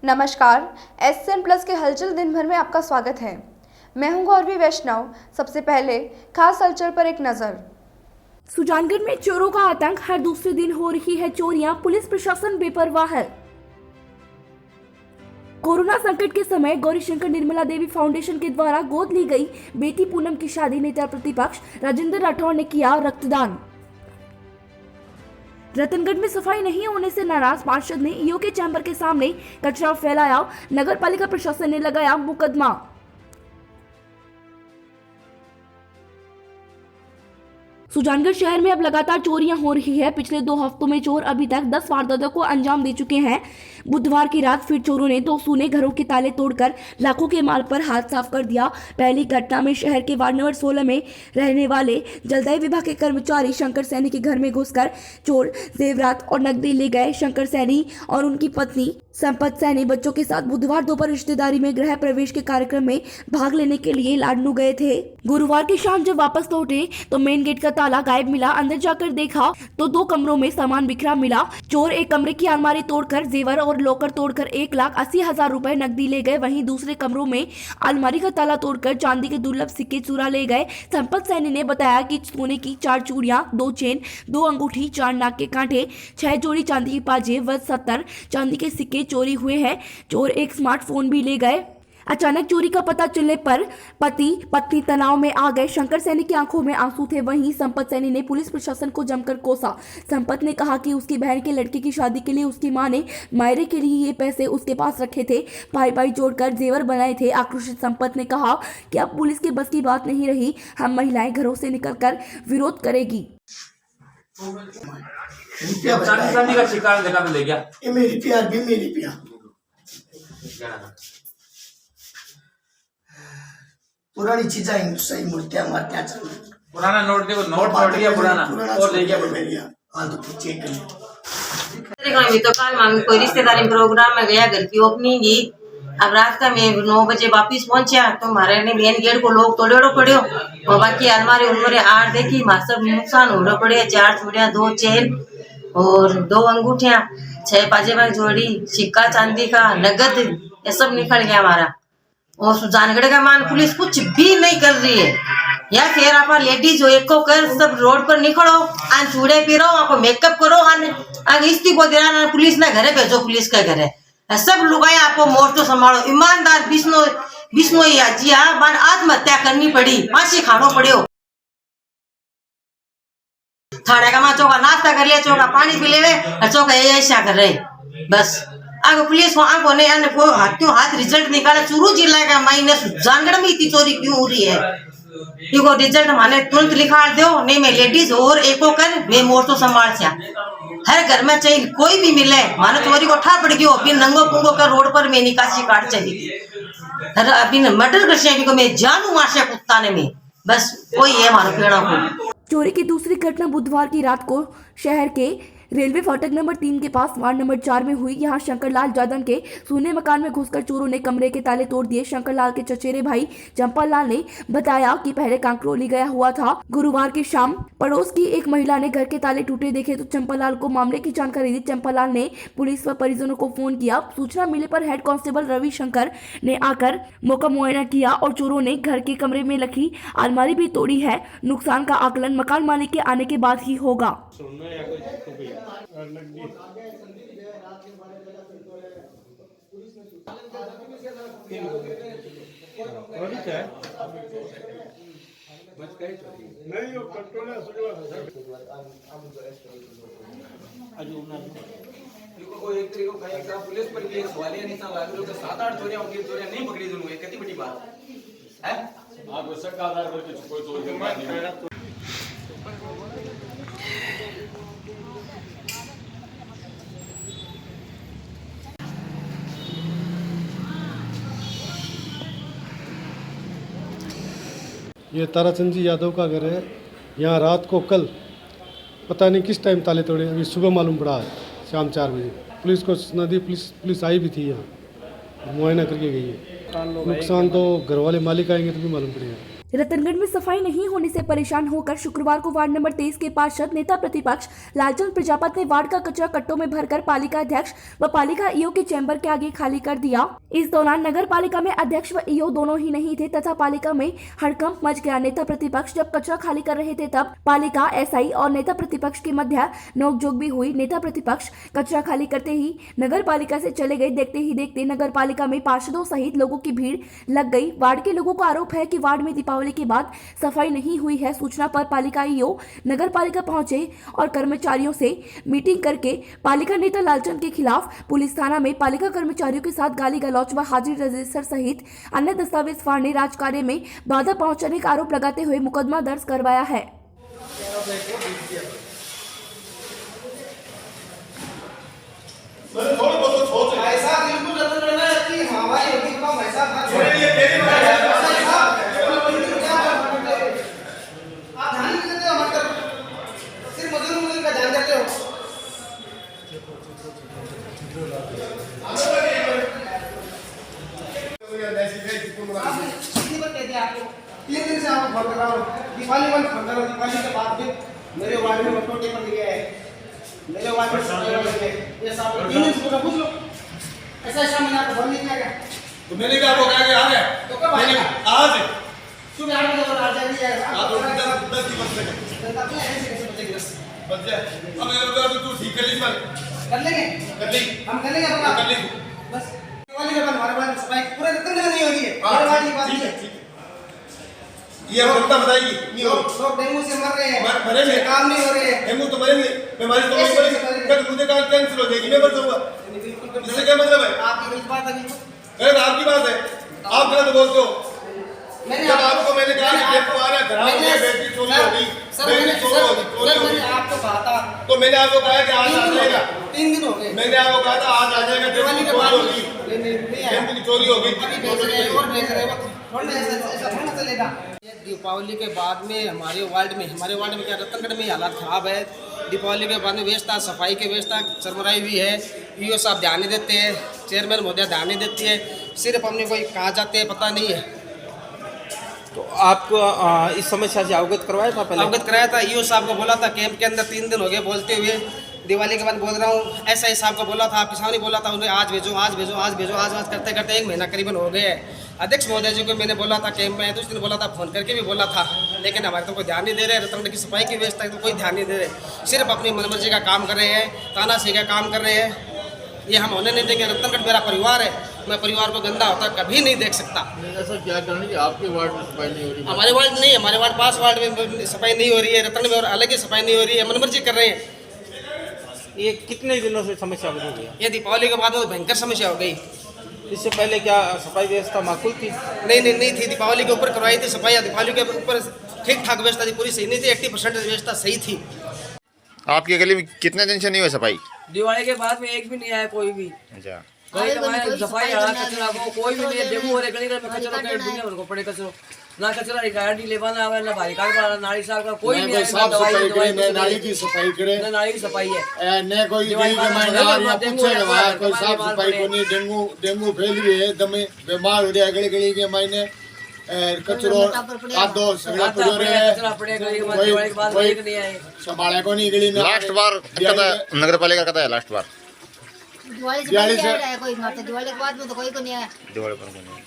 नमस्कार, SN plus के हलचल दिन भर में आपका स्वागत है। मैं हूं गौरवी वैष्णव। सबसे पहले खास हलचल पर एक नजर। सुजानगढ़ में चोरों का आतंक, हर दूसरे दिन हो रही है चोरियां, पुलिस प्रशासन बेपरवाह है। कोरोना संकट के समय गौरीशंकर निर्मला देवी फाउंडेशन के द्वारा गोद ली गई बेटी पूनम की शादी, नेता प्रतिपक्ष राजेंद्र राठौड़ ने किया रक्तदान। रतनगढ़ में सफाई नहीं होने से नाराज पार्षद ने ईओ के चैम्बर के सामने कचरा फैलाया, नगर पालिका प्रशासन ने लगाया मुकदमा। सुजानगढ़ शहर में अब लगातार चोरियां हो रही है। पिछले 2 हफ्तों में चोर अभी तक 10 वारदातों को अंजाम दे चुके हैं। बुधवार की रात फिर चोरों ने 2 सूने घरों के ताले तोड़कर लाखों के माल पर हाथ साफ कर दिया। पहली घटना में शहर के वार्ड नंबर 16 में रहने वाले जलदायी विभाग के कर्मचारी शंकर सैनी के घर में घुसकर चोर जेवरात और नकदी ले गए। शंकर सैनी और उनकी पत्नी संपत सैनी बच्चों के साथ बुधवार दोपहर रिश्तेदारी में गृह प्रवेश के कार्यक्रम में भाग लेने के लिए लाडनू गए थे। गुरुवार की शाम जब वापस लौटे तो मेन गेट का ताला गायब मिला। अंदर जाकर देखा तो 2 कमरों में सामान बिखरा मिला। चोर एक कमरे की अलमारी तोड़कर जेवर और लॉकर तोड़कर 1,80,000 रुपए नकदी ले गए। वहीं दूसरे कमरों में अलमारी का ताला तोड़कर चांदी के दुर्लभ सिक्के चुरा ले गए। संपत सैनी ने बताया कि सोने की 4 चूड़ियां, 2 चेन, 2 अंगूठी, 4 नाक के कांटे, 6 जोड़ी चांदी की पाजेब व 70 चांदी के सिक्के चोरी हुए हैं। चोर एक स्मार्टफोन भी ले गए। अचानक चोरी का पता चलने पर पति पत्नी तनाव में आ गए। शंकर सैनी की आंखों में आंसू थे। वहीं संपत सैनी ने पुलिस प्रशासन को जमकर कोसा। संपत ने कहा कि उसकी बहन के लड़के की शादी के लिए उसकी मां ने मायरे के लिए ये पैसे उसके पास रखे थे, भाई जोड़कर जेवर बनाए थे। आक्रोशित संपत ने कहा कि अब पुलिस के बस की बात नहीं रही, हम महिलाएं घरों से निकलकर विरोध करेगी। का शिकार देखा ले गया। ये मेरी प्यार भी मेरी प्यार पुरानी चीजें सही मूर्तियां मारते हैं। पुराना नोट देखो, नोट छोड़ दिया पुराना और ले गया मेरी हां तो चेक कर मैं तो कल मांग कोई रिश्तेदारी प्रोग्राम में गया, घर की ओपनिंग की। अब रात का मैं 9 बजे वापिस पहुंचा तो हमारे ने मेन गेट को लोग तोड़ो पड़ो और बाकी अलमारी उनमारी 8 देखी, मां सब नुकसान हो पड़े। 4 चूड़ियां, 2 चेन और 2 अंगूठियां, 6 पाजेब जोड़ी, सिक्का चांदी का, नगद, ये सब निकल गया हमारा। और सुजानगढ़ का मान पुलिस कुछ भी नहीं कर रही है। या फिर आप लेडीज हो एक को कर सब रोड पर निकलो, आन चूड़े पीरो, आपको मेकअप करो, आन इस्ती को देना पुलिस ना घरे भेजो, पुलिस के घरे सब लुगाई आपको मोर्चो संभालो। ईमानदार बिश्नोई जिया बान आत्महत्या करनी पड़ी, फांसी खानो पड़ो। थाने का मां चौका नाश्ता कर लिया, चौका पानी पी ले, चौका ऐसा कर रहे बस। आगे पुलिस को आंखों ने हाथ रिजल्ट निकाला। चूरू जिला का माइने सुजानगढ़ में इतनी चोरी क्यों हो रही है, देखो रिजल्ट माने तुरंत लिखा दो, नहीं मैं लेडीज और एको कर वे मोर्चो संभाल से हर घर में चाहिए कोई भी मिले। माने चोरी को ठा पड़ गयो, अभी नंगो पुंगो कर रोड पर में निकासी काट चाहिए, अभी मर्डर कर से मैं जानू मारसे कुत्ता ने में बस कोई है मारो पेड़ा को। चोरी की दूसरी घटना बुधवार की रात को शहर के रेलवे फाटक नंबर 3 के पास वार्ड नंबर 4 में हुई। यहाँ शंकरलाल जादव के सूने मकान में घुसकर चोरों ने कमरे के ताले तोड़ दिए। शंकरलाल के चचेरे भाई चंपालाल ने बताया कि पहले कांकरोली गया हुआ था। गुरुवार की शाम पड़ोस की एक महिला ने घर के ताले टूटे देखे तो चंपालाल को मामले की जानकारी दी। चंपालाल ने पुलिस व परिजनों को फोन किया। सूचना मिलने पर हेड कांस्टेबल रविशंकर ने आकर मौका मुआयना किया और चोरों ने घर के कमरे में रखी अलमारी भी तोड़ी है। नुकसान का आकलन मकान मालिक के आने के बाद ही होगा। पुलिस पर भी सवालिया निशान लग रहे हो, 7-8 चोरियां होंगी, चोरियां नहीं पकड़ी दोनों, ये कितनी बड़ी बात है। आप उसका आधार पर कोई चोरी नहीं। ये ताराचंद जी यादव का घर है। यहाँ रात को कल पता नहीं किस टाइम ताले तोड़े, अभी सुबह मालूम पड़ा है शाम 4 बजे। पुलिस को सूचना दी, पुलिस आई भी थी, यहाँ मुआयना करके गई है। नुकसान तो घर वाले मालिक आएंगे तो भी मालूम पड़ेगा। रतनगढ़ में सफाई नहीं होने से परेशान होकर शुक्रवार को वार्ड नंबर 23 के पार्षद नेता प्रतिपक्ष लालचंद प्रजापति ने वार्ड का कचरा कट्टों में भरकर पालिका अध्यक्ष व पालिका ईओ के चैम्बर के आगे खाली कर दिया। इस दौरान नगर पालिका में अध्यक्ष व ईओ दोनों ही नहीं थे तथा पालिका में हड़कंप मच गया। नेता प्रतिपक्ष जब कचरा खाली कर रहे थे तब पालिका एसआई और नेता प्रतिपक्ष के मध्य नोकझोंक भी हुई। नेता प्रतिपक्ष कचरा खाली करते ही नगर पालिका से चले गए। देखते ही देखते नगर पालिका में पार्षदों सहित लोगों की भीड़ लग गई। वार्ड के लोगों का आरोप है कि वार्ड में दीपावली के बाद सफाई नहीं हुई है। सूचना पर पालिका ईओ नगर पालिका पहुंचे और कर्मचारियों से मीटिंग करके पालिका नेता लालचंद के खिलाफ पुलिस थाना में पालिका कर्मचारियों के साथ गाली गलौज व हाजिरी रजिस्टर सहित अन्य दस्तावेज फाड़ने, राजकार्य में बाधा पहुंचाने का आरोप लगाते हुए मुकदमा दर्ज करवाया है। तीन दिन से आपको फोन कर रहा हूँ, दीपावली में फोन कर रहा हूँ। दीपावली के बाद भी मेरे वार्ड में बटों टेपर दिया है, मेरे वार्ड में ये सब 3 दिन से पूछ लो। ऐसा मैंने आपको फोन नहीं किया क्या? तो मैंने क्या आपको कहा कि आ गया? तो कब आएगा? आज सुबह 8 बजे और आ जाएगी। आप 10 की बच गए। बच जाए। अब तू ठीक कर ली कर लेंगे, कर ली हम कर लेंगे अपना। कर ली बस दिवाली के बाद हमारे वार्ड में सफाई पूरे रतन में नहीं होगी। मेरे वार्ड की बात नहीं है। ये हमको बताइए नहीं हो लोग डेंगू से मर रहे हैं, मरेंगे, काम नहीं हो रहे हैं। डेंगू तो मरेंगे, बीमारी तो नहीं मरेंगे। मुझे कहा कैंसिल हो जाएगी, मैं मर जाऊंगा। इससे क्या मतलब है? आपकी गलत बात है बिल्कुल। गलत आपकी बात है, आप गलत बोलते हो। मैंने जब आपको मैंने कहा कि देखो आ रहा खराब हो गया, बैटरी चोरी हो गई, बैटरी चोरी हो गई, आपको कहा था, तो मैंने आपको कहा कि आज आ जाएगा। 3 दिन हो गए। मैंने आपको कहा था आज आ जाएगा, दिवाली के बाद होगी, नहीं आया। डेंगू की चोरी हो गई। अभी भेज रहे हैं और भेज रहे हैं, थोड़ा ऐसा थोड़ा चलेगा। ये दीपावली के बाद में हमारे वार्ड में क्या रतनगढ़ में हालात खराब है। दीपावली के बाद में व्यवस्था, सफाई की व्यवस्था चरमराई हुई है। ईओ साहब ध्यान नहीं देते हैं, चेयरमैन महोदय ध्यान नहीं देती है, सिर्फ हमने कोई कहाँ जाते हैं पता नहीं है। तो आपको इस समस्या से अवगत करवाया था पहले? अवगत कराया था, ईओ साहब को बोला था कैंप के अंदर 3 दिन हो गए बोलते हुए। दिवाली के बाद बोल रहा हूँ, एसआई साहब को बोला था, किसान ने बोला था उन्हें आज भेजो आज भेजो आज भेजो, आज करते करते 1 महीना करीबन हो गया है। अध्यक्ष महोदय जी को मैंने बोला था कैंप में, तो उस दिन बोला था, फोन करके भी बोला था, लेकिन हमारे तो कोई ध्यान नहीं दे रहे। रतनगढ़ की सफाई की व्यवस्था तो कोई ध्यान नहीं दे रहे, सिर्फ अपनी मनमर्जी का काम कर रहे हैं, तानाशाही का काम कर रहे हैं। ये हम होने नहीं देंगे। रतनगढ़ मेरा परिवार है, मैं परिवार को गंदा होता कभी नहीं देख सकता। ऐसा क्या करना कि आपके वार्ड में सफाई नहीं हो रही? हमारे वार्ड नहीं, हमारे वार्ड 5 वार्ड में सफाई नहीं हो रही है, रतनगढ़ में और अलग ही सफाई नहीं हो रही है, मनमर्जी कर रहे हैं। ये कितने दिनों से समस्या बनी हुई है? ये दीपावली के बाद में भयंकर समस्या हो गई। इससे पहले क्या सफाई व्यवस्था माकूल थी? नहीं थी। दीपावली के ऊपर करवाई थी सफाई, दीपावली के ऊपर ठीक ठाक व्यवस्था थी, पूरी सही नहीं थी, 80% व्यवस्था सही थी। आपकी गली में कितने दिन से नहीं हुई सफाई? दिवाली के बाद में एक भी नहीं आया कोई भी। अच्छा, कोई हमारे सफाई कचरा को कोई भी नहीं है। डेंगू हो रहे गली में कचरा का दुनिया भर को पड़े कचरो ना कचरा गाड़ी ले बना है ना भाई कार्ड वाला नाली साहब का कोई नहीं है। साफ सफाई करे, न नाली की सफाई करे, ना नाली की सफाई है, न कोई गली के मायने आ या पूछे लगा कोई साफ सफाई को नहीं। डेंगू फैल रही है, दमे बीमार हो रहा है गली गली के मायने। कचरो आदो सगड़ा पड़ो रे, कचरा पड़े गली में दिवाली के बाद एक नहीं आए, संभाले को नहीं गली में। लास्ट बार नगर पालिका का था लास्ट बार दिवाली से पहले आया कोई ना, तो दिवाली के बाद में तो कोई को नहीं आया। दिवाली पर नहीं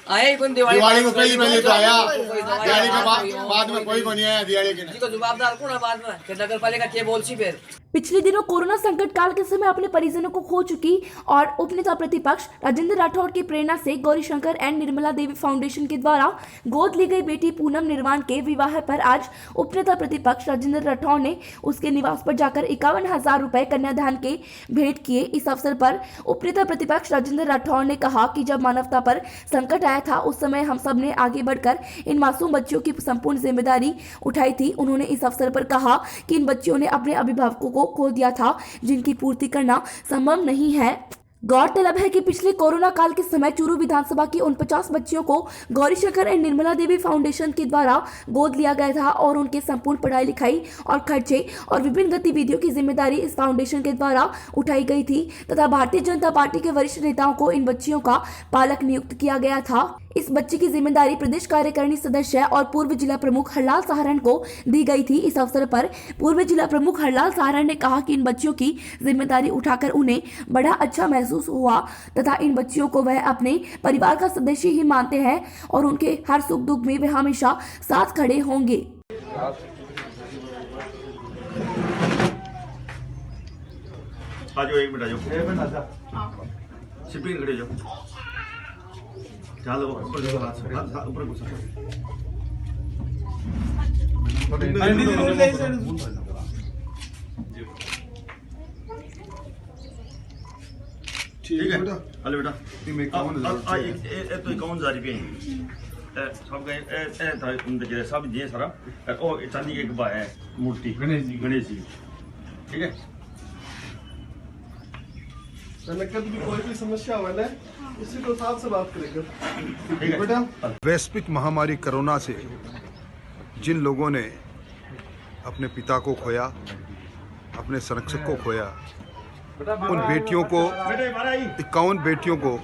आए कौन दिवाली को पहले तो आया, दिवाली के बाद में कोई को नहीं आया। दिवाली के जी को जवाबदार कौन है बाद में कि नगर पालिका के बोलसी फिर। पिछले दिनों कोरोना संकट काल के समय अपने परिजनों को खो चुकी और उपनेता प्रतिपक्ष राजेंद्र राठौड़ की प्रेरणा से गौरीशंकर एंड निर्मला देवी फाउंडेशन के द्वारा गोद ली गई बेटी पूनम निर्वाण के विवाह पर आज उपनेता प्रतिपक्ष राजेंद्र राठौड़ ने उसके निवास पर जाकर 51,000 रुपए कन्यादान के भेंट किए। इस अवसर पर उपनेता प्रतिपक्ष राजेंद्र राठौड़ ने कहा कि जब मानवता पर संकट आया था उस समय हम सब ने आगे बढ़कर इन मासूम बच्चियों की संपूर्ण जिम्मेदारी उठाई थी। उन्होंने इस अवसर पर कहा कि इन बच्चियों ने अपने अभिभावकों को खो दिया था जिनकी पूर्ति करना संभव नहीं है। गौरतलब है कि पिछले कोरोना काल के समय चूरू विधानसभा की 49 बच्चियों को गौरीशंकर एंड निर्मला देवी फाउंडेशन के द्वारा गोद लिया गया था और उनके संपूर्ण पढ़ाई लिखाई और खर्चे और विभिन्न गतिविधियों की जिम्मेदारी इस फाउंडेशन के द्वारा उठाई गई थी तथा भारतीय जनता पार्टी के वरिष्ठ नेताओं को इन बच्चियों का पालक नियुक्त किया गया था। इस बच्ची की जिम्मेदारी प्रदेश कार्यकारिणी सदस्य और पूर्व जिला प्रमुख हरलाल सहारण को दी गई थी। इस अवसर पर पूर्व जिला प्रमुख हरलाल सहारण ने कहा कि इन बच्चियों की जिम्मेदारी उठाकर उन्हें बड़ा अच्छा महसूस हुआ तथा इन बच्चियों को वह अपने परिवार का सदस्य ही मानते हैं और उनके हर सुख दुख में वे हमेशा साथ खड़े होंगे। आजो एक मिनट आजो शिपिंग खड़े जाओ चलो ऊपर घुसा ठीक है हेलो बेटा तो 51,000 रुपये सब गए सब जे सारा और चांदी के एक है मूर्ति गणेश जी ठीक है। कभी भी कोई भी समस्या वाला है इसी को साथ से बात करेंगे बेटा। वैश्विक महामारी कोरोना से जिन लोगों ने अपने पिता को खोया, अपने संरक्षक को खोया, उन बेटियों को 51 बेटियों को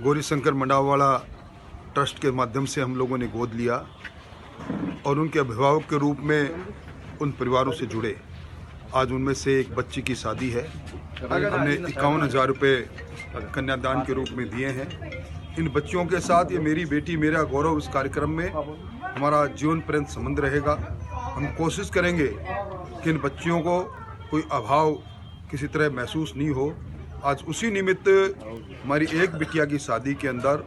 गौरीशंकर मंडावाला ट्रस्ट के माध्यम से हम लोगों ने गोद लिया और उनके अभिभावक के रूप में उन परिवारों से जुड़े। आज उनमें से एक बच्ची की शादी है, हमने 51,000 रुपये कन्यादान के रूप में दिए हैं। इन बच्चियों के साथ ये मेरी बेटी मेरा गौरव इस कार्यक्रम में हमारा जीवन पर्यंत संबंध रहेगा। हम कोशिश करेंगे कि इन बच्चियों को कोई अभाव किसी तरह महसूस नहीं हो। आज उसी निमित्त हमारी एक बिटिया की शादी के अंदर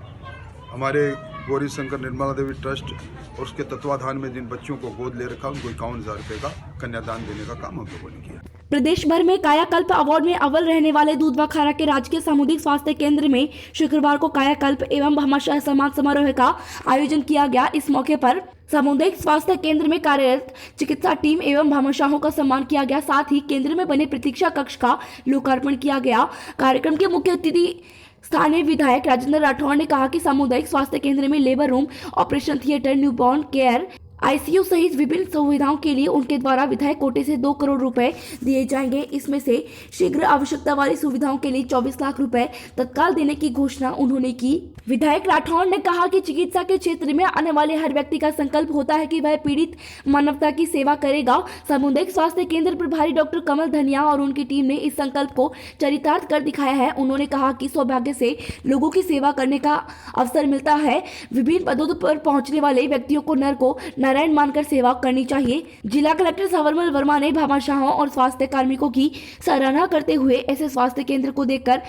हमारे गौरीशंकर निर्मला देवी ट्रस्ट और उसके तत्वाधान में जिन बच्चियों को गोद ले रखा उनको 51,000 रुपये का कन्यादान देने का काम हम लोगों ने किया। प्रदेश भर में कायाकल्प अवार्ड में अव्वल रहने वाले दूधवा खारा के राजकीय सामुदायिक स्वास्थ्य केंद्र में शुक्रवार को कायाकल्प एवं भामाशाह सम्मान समारोह का आयोजन किया गया। इस मौके पर सामुदायिक स्वास्थ्य केंद्र में कार्यरत चिकित्सा टीम एवं भामाशाहों का सम्मान किया गया। साथ ही केंद्र में बने प्रतीक्षा कक्ष का लोकार्पण किया गया। कार्यक्रम के मुख्य अतिथि स्थानीय विधायक राजेंद्र राठौड़ ने कहा कि सामुदायिक स्वास्थ्य केंद्र में labour room, operation theatre, newborn care, ICU सहित विभिन्न सुविधाओं के लिए उनके द्वारा विधायक कोटे से 2 करोड़ रुपए दिए जाएंगे। इसमें से शीघ्र आवश्यकता वाली सुविधाओं के लिए 24 लाख रुपए तत्काल देने की घोषणा उन्होंने की। विधायक राठौड़ ने कहा कि चिकित्सा के क्षेत्र में आने वाले हर व्यक्ति का संकल्प होता है कि वह पीड़ित मानवता की सेवा करेगा। सामुदायिक स्वास्थ्य केंद्र प्रभारी डॉक्टर कमल धनिया और उनकी टीम ने इस संकल्प को चरितार्थ कर दिखाया है। उन्होंने कहा कि सौभाग्य से लोगों की सेवा करने का अवसर मिलता है। विभिन्न पदों पर पहुंचने वाले व्यक्तियों को नर को नारायण मानकर सेवा करनी चाहिए। जिला कलेक्टर सवरमल वर्मा ने भामाशाहों और स्वास्थ्य कार्मिकों की सराहना करते हुए ऐसे स्वास्थ्य केंद्र को देखकर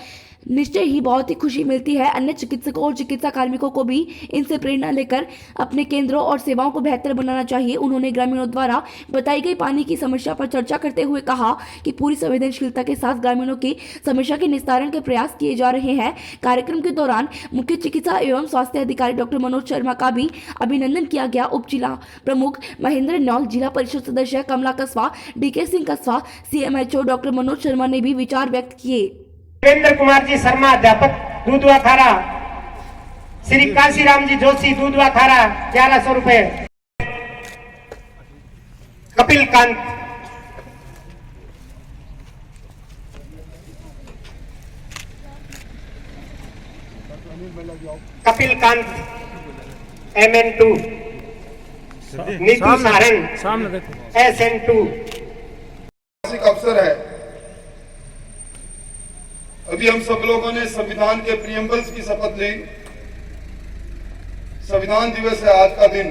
निश्चय ही बहुत ही खुशी मिलती है। अन्य चिकित्सकों और चिकित्सा कार्मिकों को भी इनसे प्रेरणा लेकर अपने केंद्रों और सेवाओं को बेहतर बनाना चाहिए। उन्होंने ग्रामीणों द्वारा बताई गई पानी की समस्या पर चर्चा करते हुए कहा कि पूरी संवेदनशीलता के साथ ग्रामीणों की समस्या के निस्तारण के प्रयास किए जा रहे हैं। कार्यक्रम के दौरान मुख्य चिकित्सा एवं स्वास्थ्य अधिकारी डॉक्टर मनोज शर्मा का भी अभिनंदन किया गया। उप जिला प्रमुख महेंद्र नौल, जिला परिषद सदस्य Kamla Kaswa, DK Singh Kaswa, CMHO doctor Manoj Sharma ने भी विचार व्यक्त किए। वीरेंद्र कुमार जी शर्मा, अध्यापक, दूधवा खारा। श्री काशीराम जी जोशी, दूधवा खारा, 1100 रुपए। Kapil Kant, MN2, Neetu Sarang, SN2। अवसर है, अभी हम सब लोगों ने संविधान के प्रियम्बल्स की शपथ ली। संविधान दिवस है आज का दिन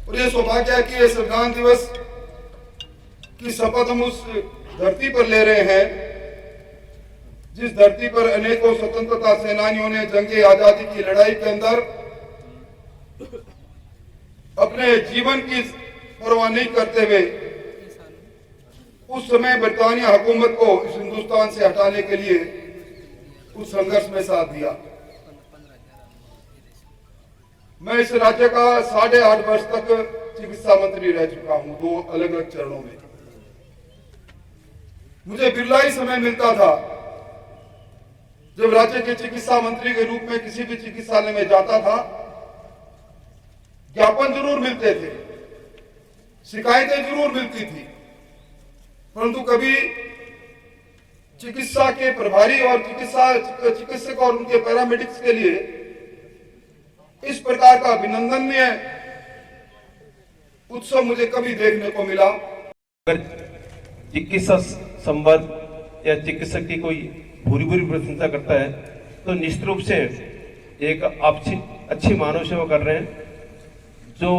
और ये सौभाग्य है कि ये संविधान दिवस की शपथ हम उस धरती पर ले रहे हैं जिस धरती पर अनेकों स्वतंत्रता सेनानियों ने जंगे आजादी की लड़ाई के अंदर अपने जीवन की परवाह नहीं करते हुए उस समय बरतानिया हुकूमत को इस हिंदुस्तान से हटाने के लिए उस संघर्ष में साथ दिया। मैं इस राज्य का 8.5 वर्ष तक चिकित्सा मंत्री रह चुका हूं, 2 अलग अलग चरणों में। मुझे बिरला ही समय मिलता था जब राज्य के चिकित्सा मंत्री के रूप में किसी भी चिकित्सालय में जाता था। ज्ञापन जरूर मिलते थे, शिकायतें जरूर मिलती थी, परंतु कभी चिकित्सा के प्रभारी और चिकित्सक और उनके पैरामेडिक्स के लिए इस प्रकार का अभिनंदनीय उत्सव मुझे कभी देखने को मिला। अगर चिकित्सा संबंध या चिकित्सक की कोई बुरी प्रशंसा करता है तो निश्चित रूप से एक अच्छी मानव सेवा कर रहे हैं। जो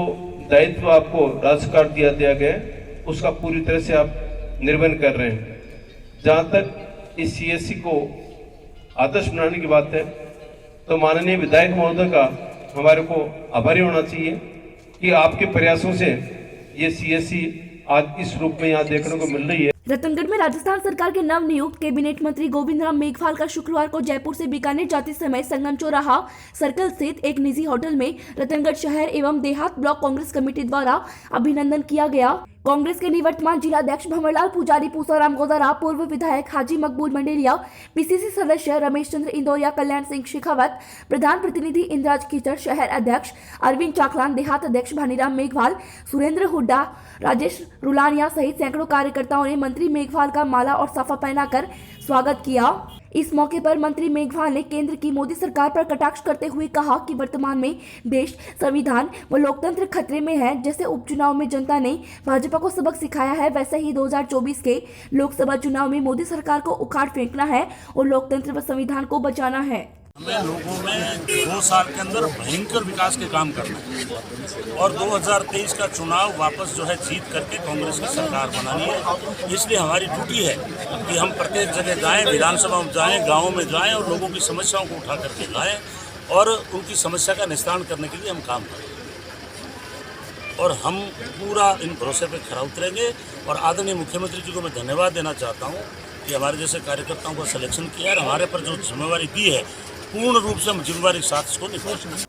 दायित्व आपको राज्य सरकार दिया गया है उसका पूरी तरह से आप निर्वहन कर रहे हैं। जहाँ तक इस CSC को आदर्श बनाने की बात है तो माननीय विधायक महोदय का हमारे को आभारी होना चाहिए कि आपके प्रयासों से ये CSC आज इस रूप में यहाँ देखने को मिल रही है। रतनगढ़ में राजस्थान सरकार के नव नियुक्त कैबिनेट मंत्री गोविंद राम मेघवाल का शुक्रवार को जयपुर से बीकानेर जाते समय संगम चौराहा सर्कल स्थित एक निजी होटल में रतनगढ़ शहर एवं देहात ब्लॉक कांग्रेस कमेटी द्वारा अभिनंदन किया गया। कांग्रेस के निवर्तमान जिलाध्यक्ष भंवरलाल पुजारी, पूसाराम गोदारा, पूर्व विधायक हाजी मकबूल मंडेलिया, PCC सदस्य रमेश चंद्र इंदौरिया, कल्याण सिंह शेखावत, प्रधान प्रतिनिधि इंद्राज कीचड़, शहर अध्यक्ष अरविंद चाकलान, देहात अध्यक्ष भानीराम मेघवाल, सुरेंद्र हुड्डा, राजेश रुलानिया सहित सैकड़ों कार्यकर्ताओं ने मंत्री मेघवाल का माला और साफा पहनाकर स्वागत किया। इस मौके पर मंत्री मेघवाल ने केंद्र की मोदी सरकार पर कटाक्ष करते हुए कहा कि वर्तमान में देश, संविधान व लोकतंत्र खतरे में है। जैसे उपचुनाव में जनता ने भाजपा को सबक सिखाया है, वैसे ही 2024 के लोकसभा चुनाव में मोदी सरकार को उखाड़ फेंकना है और लोकतंत्र व संविधान को बचाना है। हमें लोगों में 2 साल के अंदर भयंकर विकास के काम करना है और 2023 का चुनाव वापस जो है जीत करके कांग्रेस की सरकार बनानी है। इसलिए हमारी ड्यूटी है कि हम प्रत्येक जगह जाएं, विधानसभा में जाएं, गाँव में जाएं और लोगों की समस्याओं को उठा करके लाएं और उनकी समस्या का निस्तारण करने के लिए हम काम करें। और हम पूरा इन भरोसे पर खरा उतरेंगे और आदरणीय मुख्यमंत्री जी को मैं धन्यवाद देना चाहता हूँ कि हमारे जैसे कार्यकर्ताओं का सिलेक्शन किया और हमारे पर जो जिम्मेवारी दी है पूर्ण रूप से हम जिम्मेवारी साथ इसको निभाएंगे।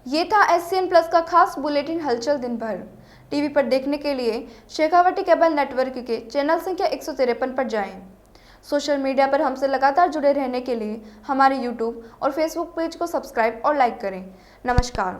ये था SCN प्लस का खास बुलेटिन हलचल दिन भर। टीवी पर देखने के लिए शेखावटी केबल नेटवर्क के चैनल संख्या 153 पर जाएं। सोशल मीडिया पर हमसे लगातार जुड़े रहने के लिए हमारे YouTube और Facebook पेज को सब्सक्राइब और लाइक करें। नमस्कार।